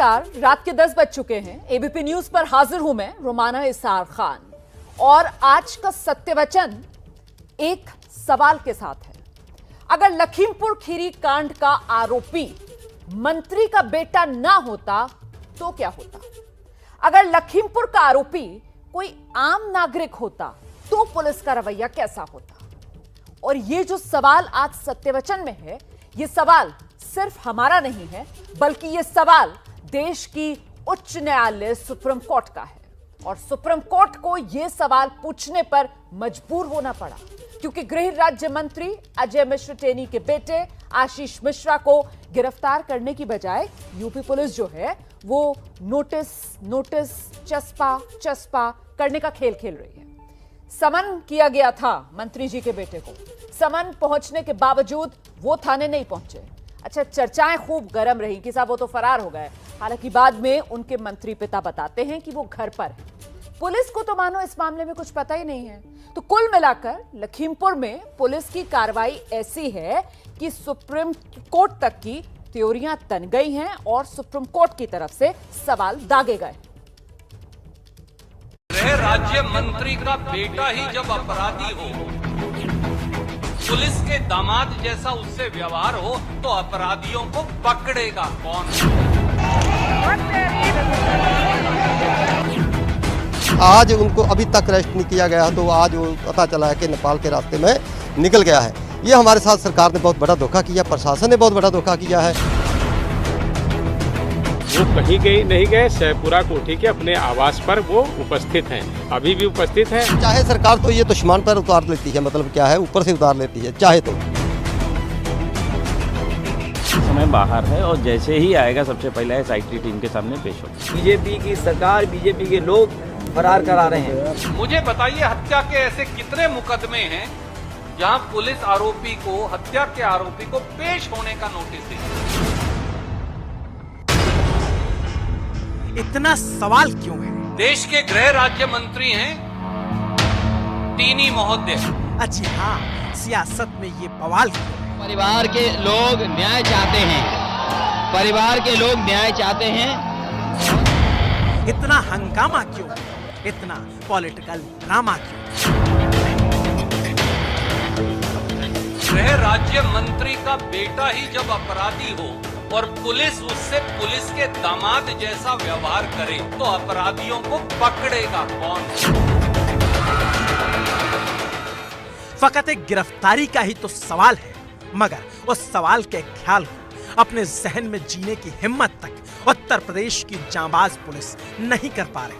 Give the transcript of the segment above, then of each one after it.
नमस्कार, रात के 10 बज चुके हैं। एबीपी न्यूज पर हाजिर हूं मैं रुमाना इसार खान और आज का सत्य वचन एक सवाल के साथ है। अगर लखीमपुर खीरी कांड का आरोपी मंत्री का बेटा ना होता तो क्या होता? अगर लखीमपुर का आरोपी कोई आम नागरिक होता तो पुलिस का रवैया कैसा होता? और ये जो सवाल आज सत्य वचन में है, ये सवाल सिर्फ हमारा नहीं है, बल्कि ये सवाल देश की उच्च न्यायालय सुप्रीम कोर्ट का है। और सुप्रीम कोर्ट को यह सवाल पूछने पर मजबूर होना पड़ा, क्योंकि गृह राज्य मंत्री अजय मिश्र टेनी के बेटे आशीष मिश्रा को गिरफ्तार करने की बजाय यूपी पुलिस जो है वो नोटिस चस्पा करने का खेल खेल रही है। समन किया गया था मंत्री जी के बेटे को, समन पहुंचने के बावजूद वो थाने नहीं पहुंचे। अच्छा, चर्चाएं खूब गर्म रही कि साहब वो तो फरार हो गए। हालांकि बाद में उनके मंत्री पिता बताते हैं कि वो घर पर है। पुलिस को तो मानो इस मामले में कुछ पता ही नहीं है। तो कुल मिलाकर लखीमपुर में पुलिस की कार्रवाई ऐसी है कि सुप्रीम कोर्ट तक की थ्योरियां तन गई हैं और सुप्रीम कोर्ट की तरफ से सवाल दागे गए। गृह राज्य मंत्री का बेटा ही जब अपराधी हो, पुलिस के दामाद जैसा उससे व्यवहार हो, तो अपराधियों को पकड़ेगा कौन? आज उनको अभी तक अरेस्ट नहीं किया गया, तो आज वो पता चला है कि नेपाल के रास्ते में निकल गया है। ये हमारे साथ सरकार ने बहुत बड़ा धोखा किया, प्रशासन ने बहुत बड़ा धोखा किया है। वो कहीं गए नहीं गए, शेखपुरा कोठी के अपने आवास पर वो उपस्थित हैं, अभी भी उपस्थित हैं। चाहे सरकार तो ये दुश्मन पर उतार लेती है, मतलब क्या है, ऊपर से उतार लेती है चाहे तो। समय बाहर है और जैसे ही आएगा सबसे पहले एसआईटी टीम के सामने पेश होगा। बीजेपी की सरकार, बीजेपी के लोग फरार करा रहे हैं। मुझे बताइए, हत्या के ऐसे कितने मुकदमे हैं जहां पुलिस आरोपी को, हत्या के आरोपी को पेश होने का नोटिस देती? इतना सवाल क्यों है? देश के गृह राज्य मंत्री हैं टीनी महोदय। जी हाँ, सियासत में ये बवाल क्यों है? परिवार के लोग न्याय चाहते हैं, परिवार के लोग न्याय चाहते हैं। इतना हंगामा क्यों है? इतना पॉलिटिकल ड्रामा क्यों? गृह राज्य मंत्री का बेटा ही जब अपराधी हो और पुलिस उससे पुलिस के दामाद जैसा व्यवहार करे, तो अपराधियों को पकड़ेगा कौन? फकत एक गिरफ्तारी का ही तो सवाल है, मगर उस सवाल के ख्याल को अपने जहन में जीने की हिम्मत तक उत्तर प्रदेश की जांबाज पुलिस नहीं कर पा रही।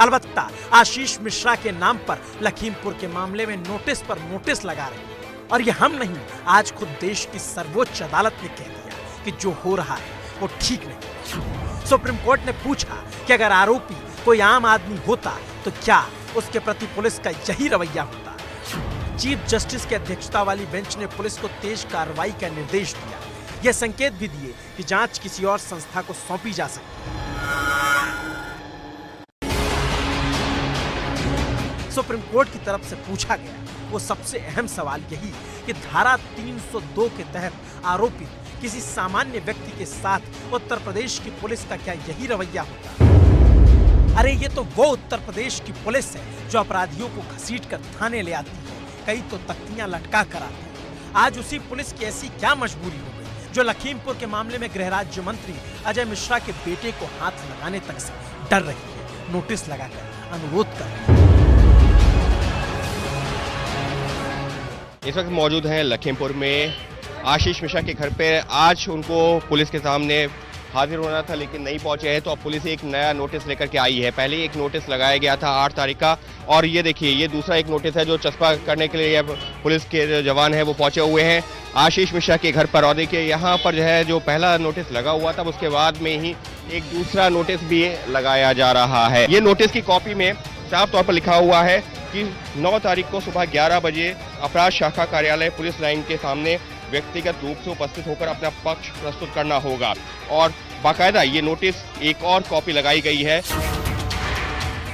अलबत्ता आशीष मिश्रा के नाम पर लखीमपुर के मामले में नोटिस पर नोटिस लगा रही है। और ये हम नहीं, आज खुद देश की सर्वोच्च अदालत ने कह दिया कि जो हो रहा है वो ठीक नहीं। सुप्रीम कोर्ट ने पूछा कि अगर आरोपी कोई आम आदमी होता तो क्या उसके प्रति पुलिस का यही रवैया होता? चीफ जस्टिस की अध्यक्षता वाली बेंच ने पुलिस को तेज कार्रवाई का निर्देश दिया। यह संकेत भी दिए कि जांच किसी और संस्था को सौंपी जा सकती है। सुप्रीम कोर्ट की तरफ से पूछा गया वो सबसे अहम सवाल यही कि धारा 302 के तहत आरोपित किसी सामान्य व्यक्ति के साथ उत्तर प्रदेश की पुलिस का क्या यही रवैया होता? अरे ये तो वो उत्तर प्रदेश की पुलिस है जो अपराधियों को घसीटकर थाने ले आती है, कई तो तख्तियां लटका कर आती है। आज उसी पुलिस की ऐसी क्या मजबूरी हो गई जो लखीमपुर के मामले में गृह राज्य मंत्री अजय मिश्रा के बेटे को हाथ लगाने तक से डर रही है, नोटिस लगाकर अनुरोध कर रही है। इस वक्त मौजूद हैं लखीमपुर में आशीष मिश्रा के घर पे। आज उनको पुलिस के सामने हाजिर होना था लेकिन नहीं पहुंचे हैं, तो अब पुलिस एक नया नोटिस लेकर के आई है। पहले एक नोटिस लगाया गया था 8 तारीख का, और ये देखिए ये दूसरा एक नोटिस है जो चस्पा करने के लिए पुलिस के जो जवान हैं वो पहुंचे हुए हैं आशीष मिश्रा के घर पर। और देखिए यहाँ पर जो है, जो पहला नोटिस लगा हुआ था उसके बाद में ही एक दूसरा नोटिस भी लगाया जा रहा है। ये नोटिस की कॉपी में साफ तौर पर लिखा हुआ है कि 9 तारीख को सुबह 11 बजे अपराध शाखा कार्यालय पुलिस लाइन के सामने व्यक्तिगत रूप से उपस्थित होकर अपना पक्ष प्रस्तुत करना होगा। और बाकायदा ये नोटिस एक और कॉपी लगाई गई है।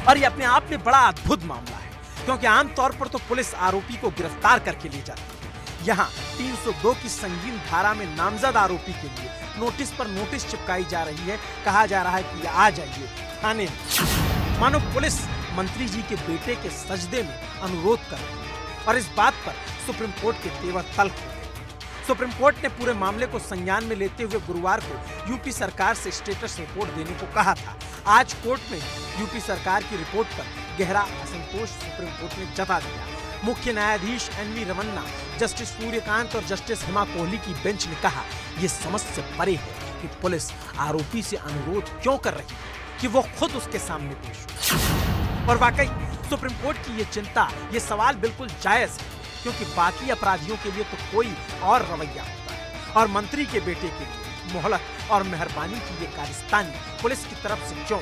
और ये अपने आप में बड़ा अद्भुत मामला है, क्योंकि आमतौर पर तो पुलिस आरोपी को गिरफ्तार करके ले जाती है, यहाँ 302 की संगीन धारा में नामजद आरोपी के लिए नोटिस पर नोटिस चिपकाई जा रही है। कहा जा रहा है कि आ जाइए थाने में। मानो पुलिस मंत्री जी के बेटे के सजदे में अनुरोध कर रही है और इस बात पर सुप्रीम कोर्ट के तेवर तल्ख हो गए। सुप्रीम कोर्ट ने पूरे मामले को संज्ञान में लेते हुए गुरुवार को यूपी सरकार से स्टेटस रिपोर्ट देने को कहा था। आज कोर्ट में यूपी सरकार की रिपोर्ट पर गहरा असंतोष सुप्रीम कोर्ट ने जता दिया। मुख्य न्यायाधीश एन.वी. रमन्ना, जस्टिस सूर्यकांत और जस्टिस हिमा कोहली की बेंच ने कहा, ये समझ से परे है कि पुलिस आरोपी से अनुरोध क्यों कर रही है कि वो खुद उसके सामने पेश हो। और वाकई सुप्रीम कोर्ट की ये चिंता, ये सवाल बिल्कुल जायज है, क्योंकि बाकी अपराधियों के लिए तो कोई और रवैया होता है और मंत्री के बेटे के लिए मोहलत और मेहरबानी की ये कारस्तानी पुलिस की तरफ से क्यों?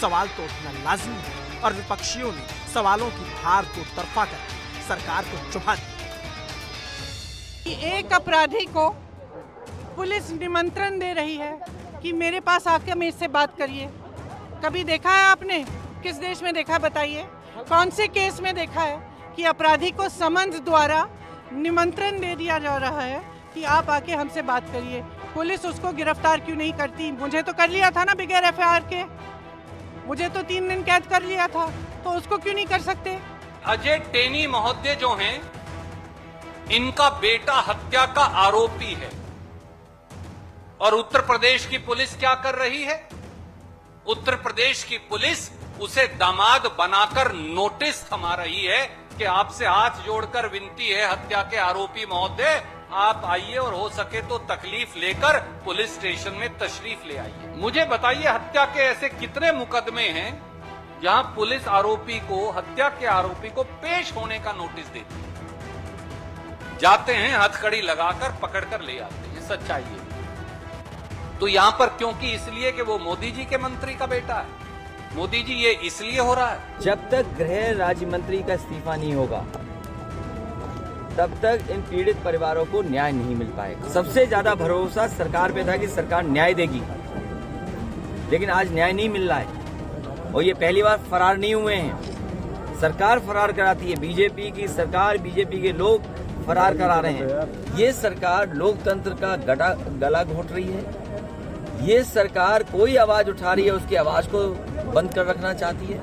सवाल तो उठना लाजमी है और विपक्षियों ने सवालों की धार दो तरफा करके सरकार को चुभा दिया। एक अपराधी को पुलिस निमंत्रण दे रही है कि मेरे पास आकर मेरे से बात करिए। कभी देखा है आपने? किस देश में देखा, बताइए? कौन से केस में देखा है कि अपराधी को समन्स द्वारा निमंत्रण दे दिया जा रहा है कि आप आके हमसे बात करिए? पुलिस उसको गिरफ्तार क्यों नहीं करती? मुझे तो कर लिया था ना बगैर एफआईआर के, मुझे तो 3 दिन कैद कर लिया था, तो उसको क्यों नहीं कर सकते? अजय टेनी महोदय जो हैं, इनका बेटा हत्या का आरोपी है और उत्तर प्रदेश की पुलिस क्या कर रही है? उत्तर प्रदेश की पुलिस उसे दामाद बनाकर नोटिस थमा रही है कि आपसे हाथ जोड़कर विनती है हत्या के आरोपी महोदय, आप आइए और हो सके तो तकलीफ लेकर पुलिस स्टेशन में तशरीफ ले आइए। मुझे बताइए, हत्या के ऐसे कितने मुकदमे हैं जहां पुलिस आरोपी को, हत्या के आरोपी को पेश होने का नोटिस देती है? जाते हैं, हथकड़ी लगाकर पकड़कर ले आते हैं। सच्चाई है। तो यहां पर क्योंकि इसलिए कि वो मोदी जी के मंत्री का बेटा है, मोदी जी ये इसलिए हो रहा है। जब तक गृह राज्य मंत्री का इस्तीफा नहीं होगा तब तक इन पीड़ित परिवारों को न्याय नहीं मिल पाएगा। सबसे ज्यादा भरोसा सरकार पे था कि सरकार न्याय देगी, लेकिन आज न्याय नहीं मिल रहा है और ये पहली बार फरार नहीं हुए हैं। सरकार फरार कराती है, बीजेपी की सरकार, बीजेपी के लोग फरार करा रहे हैं। ये सरकार लोकतंत्र का गला घोट रही है। ये सरकार कोई आवाज उठा रही है, उसकी आवाज को बंद कर रखना चाहती है।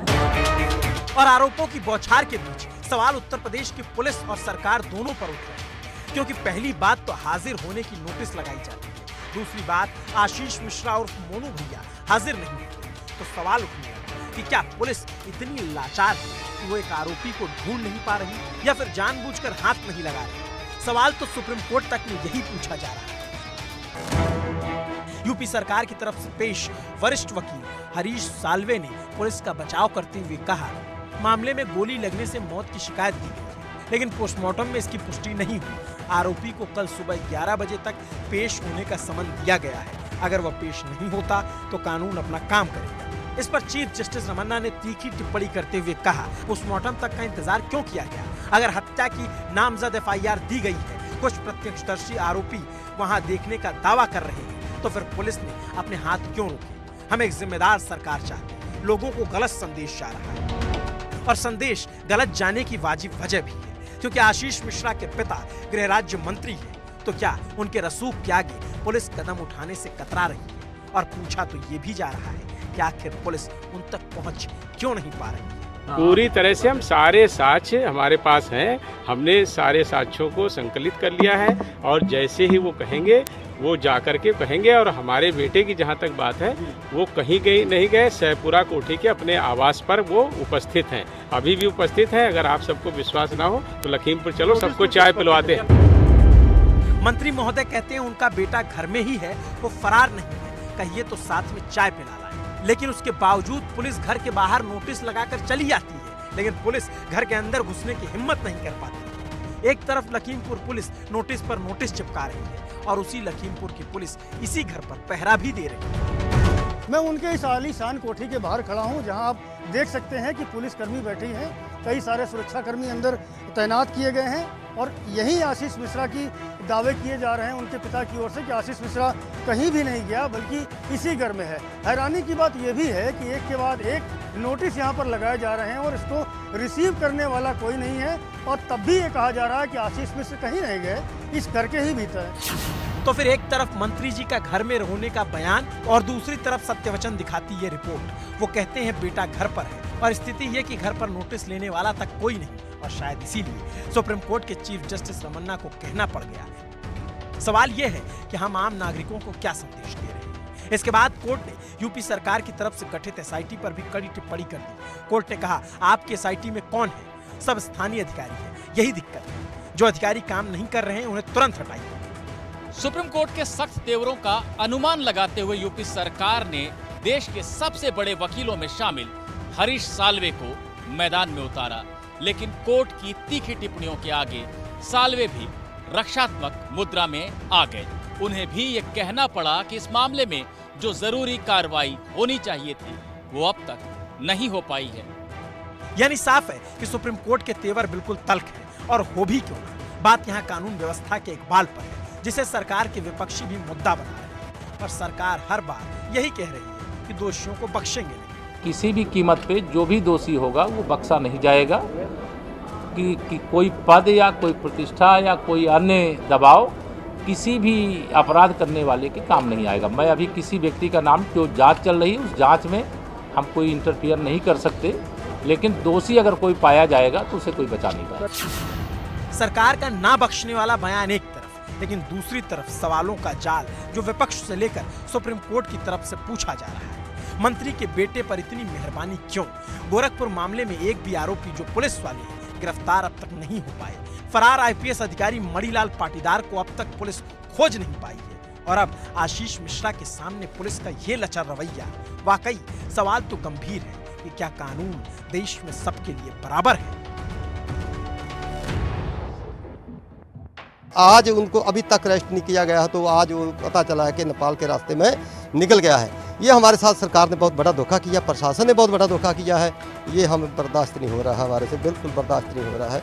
और आरोपों की बौछार के बीच सवाल उत्तर प्रदेश की पुलिस और सरकार दोनों पर उठ रहे हैं, क्योंकि पहली बात तो हाजिर होने की नोटिस लगाई जाती है, दूसरी बात आशीष मिश्रा और मोनू भैया हाजिर नहीं होते। तो सवाल उठने लगा कि क्या पुलिस इतनी लाचार है कि वो एक आरोपी को ढूंढ नहीं पा रही या फिर जानबूझकर हाथ नहीं लगा रही? सवाल तो सुप्रीम कोर्ट तक में यही पूछा जा रहा है। यूपी सरकार की तरफ से पेश वरिष्ठ वकील हरीश साल्वे ने पुलिस का बचाव करते हुए कहा, मामले में गोली लगने से मौत की शिकायत दी गई, लेकिन पोस्टमार्टम में इसकी पुष्टि नहीं हुई। आरोपी को कल सुबह 11 बजे तक पेश होने का समन दिया गया है। अगर वह पेश नहीं होता तो कानून अपना काम करेगा। इस पर चीफ जस्टिस रमन्ना ने तीखी टिप्पणी करते हुए कहा, पोस्टमार्टम तक का इंतजार क्यों किया गया? अगर हत्या की नामजद एफआईआर दी गई है, कुछ प्रत्यक्षदर्शी आरोपी वहां देखने का दावा कर रहे हैं, तो फिर पुलिस ने अपने हाथ क्यों रोके? हम एक जिम्मेदार सरकार चाहते हैं। लोगों को गलत संदेश जा रहा है और संदेश गलत जाने की वाजिब वजह भी है, क्योंकि आशीष मिश्रा के पिता गृह राज्य मंत्री हैं। तो क्या उनके रसूख के आगे पुलिस कदम उठाने से कतरा रही है? और पूछा तो ये भी जा रहा है कि आखिर पुलिस उन तक पहुंच क्यों नहीं पा रही है? पूरी तरह से हम सारे साक्ष्य हमारे पास हैं, हमने सारे साक्ष्यों को संकलित कर लिया है और जैसे ही वो कहेंगे वो जाकर के कहेंगे। और हमारे बेटे की जहाँ तक बात है, वो कहीं गए नहीं गए, सहपुरा कोठी के अपने आवास पर वो उपस्थित हैं, अभी भी उपस्थित हैं। अगर आप सबको विश्वास ना हो तो लखीमपुर चलो, सबको चाय पिलवाते हैं। मंत्री महोदय कहते हैं उनका बेटा घर में ही है, वो फरार नहीं है, कहिए तो साथ में चाय पिला लाए। लेकिन उसके बावजूद पुलिस घर के बाहर नोटिस लगाकर चली जाती है, लेकिन पुलिस घर के अंदर घुसने की हिम्मत नहीं कर पाती। एक तरफ लखीमपुर पुलिस नोटिस पर नोटिस चिपका रही है और उसी लखीमपुर की पुलिस इसी घर पर पहरा भी दे रही है। मैं उनके इस आलीशान कोठी के बाहर खड़ा हूं, जहां आप देख सकते हैं कि पुलिसकर्मी बैठे हैं, कई सारे सुरक्षाकर्मी अंदर तैनात किए गए हैं और यही आशीष मिश्रा की दावे किए जा रहे हैं उनके पिता की ओर से कि आशीष मिश्रा कहीं भी नहीं गया बल्कि इसी घर में है। हैरानी की बात यह भी है कि एक के बाद एक नोटिस यहाँ पर लगाए जा रहे हैं और इसको रिसीव करने वाला कोई नहीं है और तब भी ये कहा जा रहा है कि आशीष मिश्रा कहीं नहीं गए, इस घर के ही भीतर है। तो फिर एक तरफ मंत्री जी का घर में होने का बयान और दूसरी तरफ सत्यवचन दिखाती ये रिपोर्ट। वो कहते हैं बेटा घर पर है और स्थिति ये कि घर पर नोटिस लेने वाला तक कोई नहीं और शायद इसीलिए सुप्रीम कोर्ट के चीफ जस्टिस रमन्ना को कहना पड़ गया। सवाल ये है कि हम आम नागरिकों को क्या संदेश दे रहे हैं। इसके बाद कोर्ट ने यूपी सरकार की तरफ से गठित एसआईटी पर भी कड़ी टिप्पणी कर दी। कोर्ट ने कहा आपकी एसआईटी में कौन है? सब स्थानीय अधिकारी है। यही दिक्कत है, जो अधिकारी काम नहीं कर रहे हैं उन्हें तुरंत हटाइए। सुप्रीम कोर्ट के सख्त तेवरों का अनुमान लगाते हुए यूपी सरकार ने देश के सबसे बड़े वकीलों में शामिल हरीश साल्वे को मैदान में उतारा, लेकिन कोर्ट की तीखी टिप्पणियों के आगे साल्वे भी रक्षात्मक मुद्रा में आ गए। उन्हें भी ये कहना पड़ा कि इस मामले में जो जरूरी कार्रवाई होनी चाहिए थी वो अब तक नहीं हो पाई है। यानी साफ है कि सुप्रीम कोर्ट के तेवर बिल्कुल तल्ख है और हो भी क्यों ना, बात यहाँ कानून व्यवस्था के इकबाल पर है जिसे सरकार के विपक्षी भी मुद्दा बना रहे हैं। और सरकार हर बार यही कह रही है कि दोषियों को बख्शेंगे नहीं। किसी भी कीमत पे जो भी दोषी होगा वो बख्शा नहीं जाएगा कि कोई पद या कोई प्रतिष्ठा या कोई अन्य दबाव किसी भी अपराध करने वाले के काम नहीं आएगा। मैं अभी किसी व्यक्ति का नाम, जो जांच चल रही है उस जांच में हम कोई इंटरफियर नहीं कर सकते, लेकिन दोषी अगर कोई पाया जाएगा तो उसे कोई बचा नहीं पाएगा। सरकार का ना बख्शने वाला बयान एक तरफ, लेकिन दूसरी तरफ सवालों का जाल जो विपक्ष से लेकर सुप्रीम कोर्ट की तरफ से पूछा जा रहा है। मंत्री के बेटे पर इतनी मेहरबानी क्यों? गोरखपुर मामले में एक भी आरोपी जो पुलिस वाले हैं गिरफ्तार अब तक नहीं हो पाए। फरार आईपीएस अधिकारी मणिलाल पाटीदार को अब तक पुलिस खोज नहीं पाई है और अब आशीष मिश्रा के सामने पुलिस का ये लचर रवैया। वाकई सवाल तो गंभीर है कि क्या कानून देश में सबके लिए बराबर है? आज उनको अभी तक अरेस्ट नहीं किया गया, तो आज वो पता चला है कि नेपाल के रास्ते में निकल गया है। ये हमारे साथ सरकार ने बहुत बड़ा धोखा किया, प्रशासन ने बहुत बड़ा धोखा किया है। ये हमें बर्दाश्त नहीं हो रहा है, हमारे से बिल्कुल बर्दाश्त नहीं हो रहा है।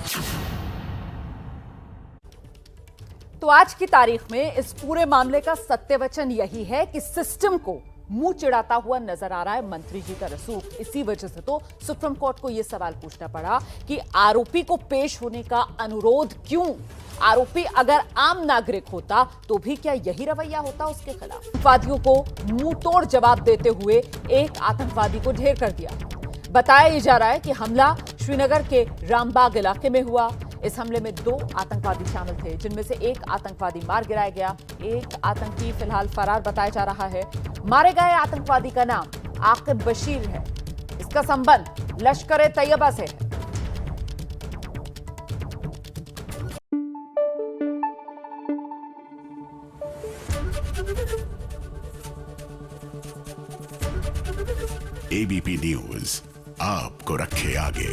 तो आज की तारीख में इस पूरे मामले का सत्यवचन यही है कि सिस्टम को मुंह चिढ़ाता हुआ नजर आ रहा है मंत्री जी का रसूख। इसी वजह से तो सुप्रीम कोर्ट को यह सवाल पूछना पड़ा कि आरोपी को पेश होने का अनुरोध क्यों? आरोपी अगर आम नागरिक होता तो भी क्या यही रवैया होता उसके खिलाफ? आतंकवादियों को मुंह तोड़ जवाब देते हुए एक आतंकवादी को ढेर कर दिया। बताया जा रहा है कि हमला श्रीनगर के रामबाग इलाके में हुआ। इस हमले में 2 आतंकवादी शामिल थे, जिनमें से एक आतंकवादी मार गिराया गया। एक आतंकी फिलहाल फरार बताया जा रहा है। मारे गए आतंकवादी का नाम आकिब बशीर है। इसका संबंध लश्कर-ए-तैयबा से है। एबीपी न्यूज आपको रखे आगे।